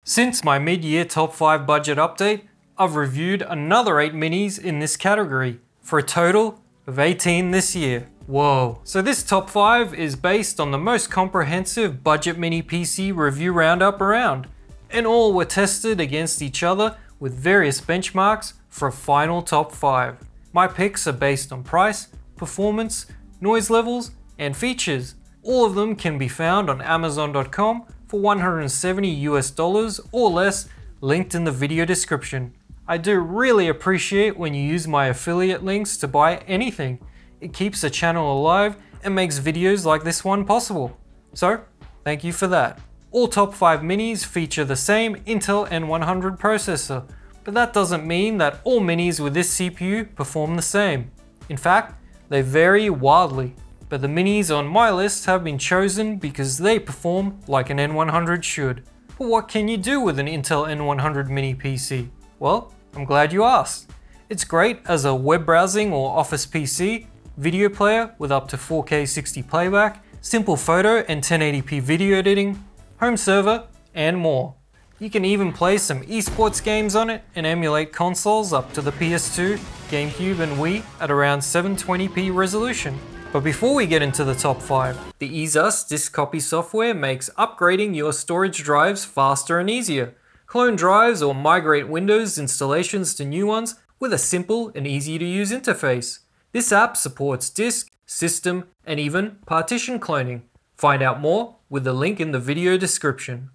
Since my mid-year top 5 budget update, I've reviewed another 8 minis in this category, for a total of 18 this year. Whoa. So this top 5 is based on the most comprehensive budget mini PC review roundup around, and all were tested against each other with various benchmarks for a final top 5. My picks are based on price, performance, noise levels, and features. All of them can be found on Amazon.com for $170 or less, linked in the video description. I do really appreciate when you use my affiliate links to buy anything. It keeps the channel alive and makes videos like this one possible. So, thank you for that. All top 5 minis feature the same Intel N100 processor, but that doesn't mean that all minis with this CPU perform the same. In fact, they vary wildly. But the minis on my list have been chosen because they perform like an N100 should. But what can you do with an Intel N100 mini PC? Well, I'm glad you asked. It's great as a web browsing or office PC, video player with up to 4K 60 playback, simple photo and 1080p video editing, home server, and more. You can even play some esports games on it and emulate consoles up to the PS2, GameCube, and Wii at around 720p resolution. But before we get into the top 5, the EaseUS disk copy software makes upgrading your storage drives faster and easier. Clone drives or migrate Windows installations to new ones with a simple and easy to use interface. This app supports disk, system, and even partition cloning. Find out more with the link in the video description.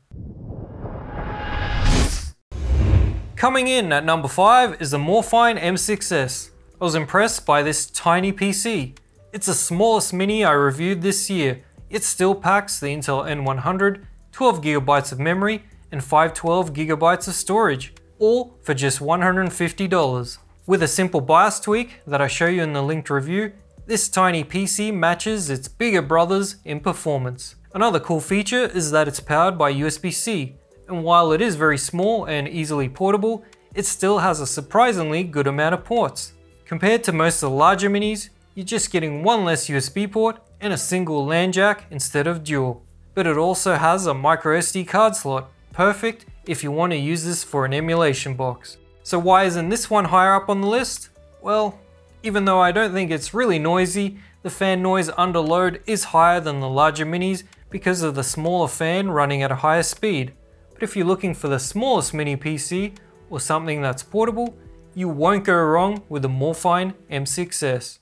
Coming in at number 5 is the Morfine M6S. I was impressed by this tiny PC. It's the smallest mini I reviewed this year. It still packs the Intel N100, 12GB of memory, and 512GB of storage, all for just $150. With a simple BIOS tweak that I show you in the linked review, this tiny PC matches its bigger brothers in performance. Another cool feature is that it's powered by USB-C, and while it is very small and easily portable, it still has a surprisingly good amount of ports. Compared to most of the larger minis, you're just getting one less USB port and a single LAN jack instead of dual. But it also has a micro SD card slot, perfect if you want to use this for an emulation box. So why isn't this one higher up on the list? Well, even though I don't think it's really noisy, the fan noise under load is higher than the larger minis because of the smaller fan running at a higher speed. But if you're looking for the smallest mini PC or something that's portable, you won't go wrong with the Morfine M6S.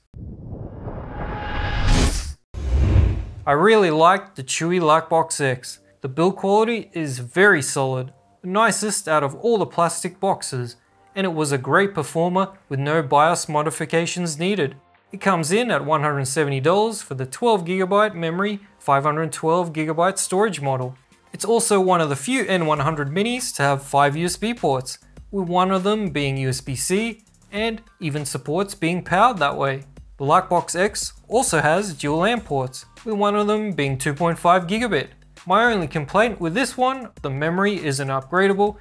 I really liked the chewy Lightbox X. The build quality is very solid, the nicest out of all the plastic boxes, and it was a great performer with no BIOS modifications needed. It comes in at $170 for the 12GB memory, 512GB storage model. It's also one of the few N100 minis to have 5 USB ports, with one of them being USB-C and even supports being powered that way. The Lightbox X also has dual LAN ports, with one of them being 2.5 gigabit. My only complaint with this one, the memory isn't upgradable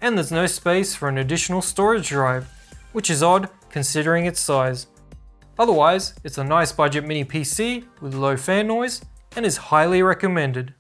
and there's no space for an additional storage drive, which is odd considering its size. Otherwise, it's a nice budget mini PC with low fan noise and is highly recommended.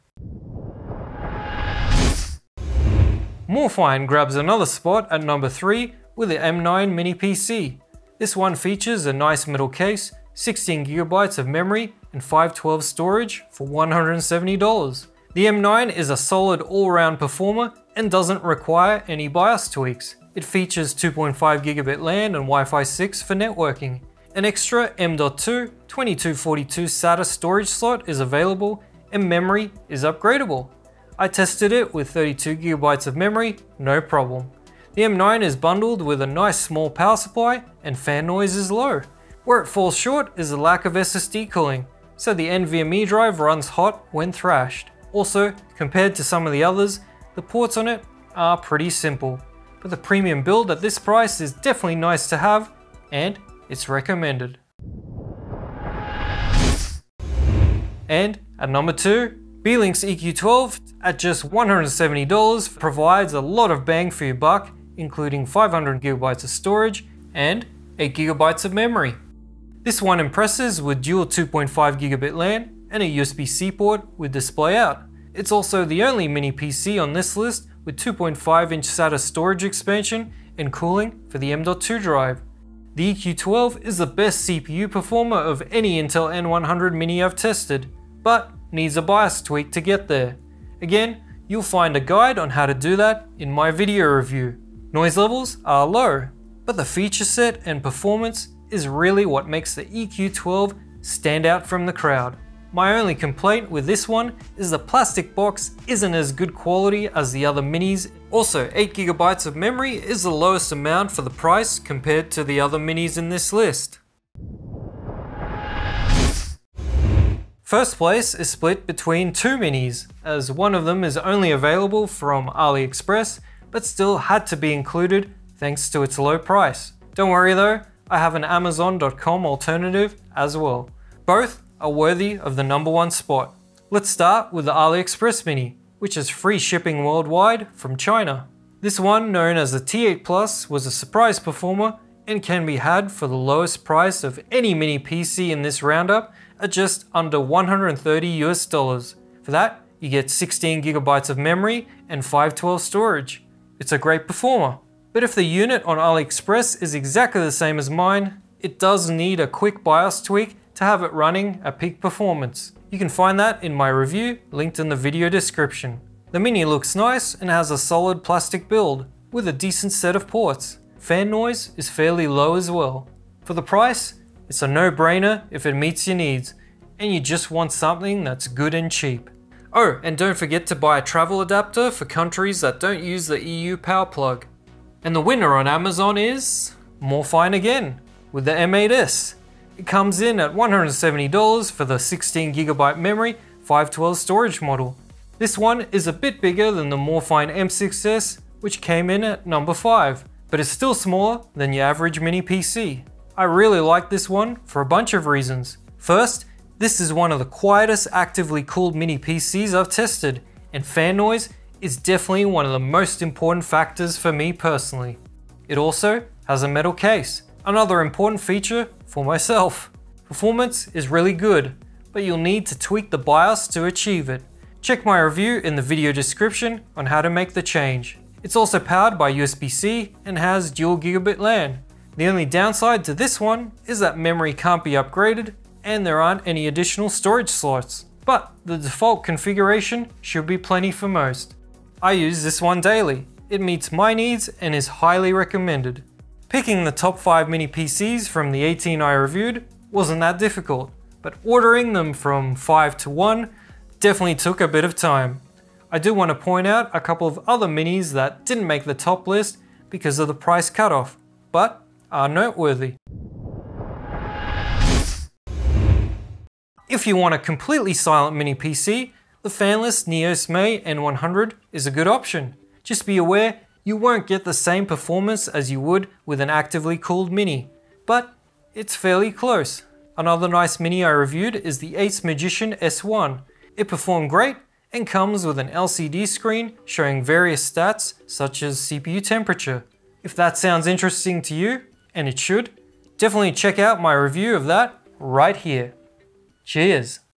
Morfine grabs another spot at number 3 with the M9 mini PC. This one features a nice middle case, 16GB of memory, and 512 storage for $170. The M9 is a solid all-round performer and doesn't require any BIOS tweaks. It features 2.5 gigabit LAN and Wi-Fi 6 for networking. An extra M.2 2242 SATA storage slot is available and memory is upgradable. I tested it with 32GB of memory, no problem. The M9 is bundled with a nice small power supply and fan noise is low. Where it falls short is the lack of SSD cooling, so the NVMe drive runs hot when thrashed. Also, compared to some of the others, the ports on it are pretty simple. But the premium build at this price is definitely nice to have, and it's recommended. And at number 2, Beelink's EQ12 at just $170 provides a lot of bang for your buck, including 500GB of storage and 8GB of memory. This one impresses with dual 2.5 gigabit LAN and a USB-C port with display out. It's also the only mini PC on this list with 2.5-inch SATA storage expansion and cooling for the M.2 drive. The EQ12 is the best CPU performer of any Intel N100 Mini I've tested, but needs a BIOS tweak to get there. Again, you'll find a guide on how to do that in my video review. Noise levels are low, but the feature set and performance is really what makes the EQ12 stand out from the crowd. My only complaint with this one is the plastic box isn't as good quality as the other minis. Also, 8GB of memory is the lowest amount for the price compared to the other minis in this list. First place is split between two minis, as one of them is only available from AliExpress, but still had to be included thanks to its low price. Don't worry though, I have an Amazon.com alternative as well. Both are worthy of the #1 spot. Let's start with the AliExpress Mini, which has free shipping worldwide from China. This one, known as the T8 Plus, was a surprise performer and can be had for the lowest price of any mini PC in this roundup at just under $130 US. For that, you get 16GB of memory and 512 storage. It's a great performer. But if the unit on AliExpress is exactly the same as mine, it does need a quick BIOS tweak to have it running at peak performance. You can find that in my review, linked in the video description. The Mini looks nice and has a solid plastic build, with a decent set of ports. Fan noise is fairly low as well. For the price, it's a no-brainer if it meets your needs, and you just want something that's good and cheap. Oh, and don't forget to buy a travel adapter for countries that don't use the EU power plug. And the winner on Amazon is Morphine again, with the M8S. It comes in at $170 for the 16GB memory, 512 storage model. This one is a bit bigger than the Morphine M6S, which came in at #5, but is still smaller than your average mini PC. I really like this one for a bunch of reasons. First, this is one of the quietest actively cooled mini PCs I've tested, and fan noise is definitely one of the most important factors for me personally. It also has a metal case, another important feature for myself. Performance is really good, but you'll need to tweak the BIOS to achieve it. Check my review in the video description on how to make the change. It's also powered by USB-C and has dual gigabit LAN. The only downside to this one is that memory can't be upgraded and there aren't any additional storage slots, but the default configuration should be plenty for most. I use this one daily. It meets my needs and is highly recommended. Picking the top 5 mini PCs from the 18 I reviewed wasn't that difficult, but ordering them from 5 to 1 definitely took a bit of time. I do want to point out a couple of other minis that didn't make the top list because of the price cutoff, but are noteworthy. If you want a completely silent mini PC, the fanless Neos May N100 is a good option. Just be aware you won't get the same performance as you would with an actively cooled mini, but it's fairly close. Another nice mini I reviewed is the Ace Magician S1. It performed great and comes with an LCD screen showing various stats such as CPU temperature. If that sounds interesting to you, and it should, definitely check out my review of that right here. Cheers!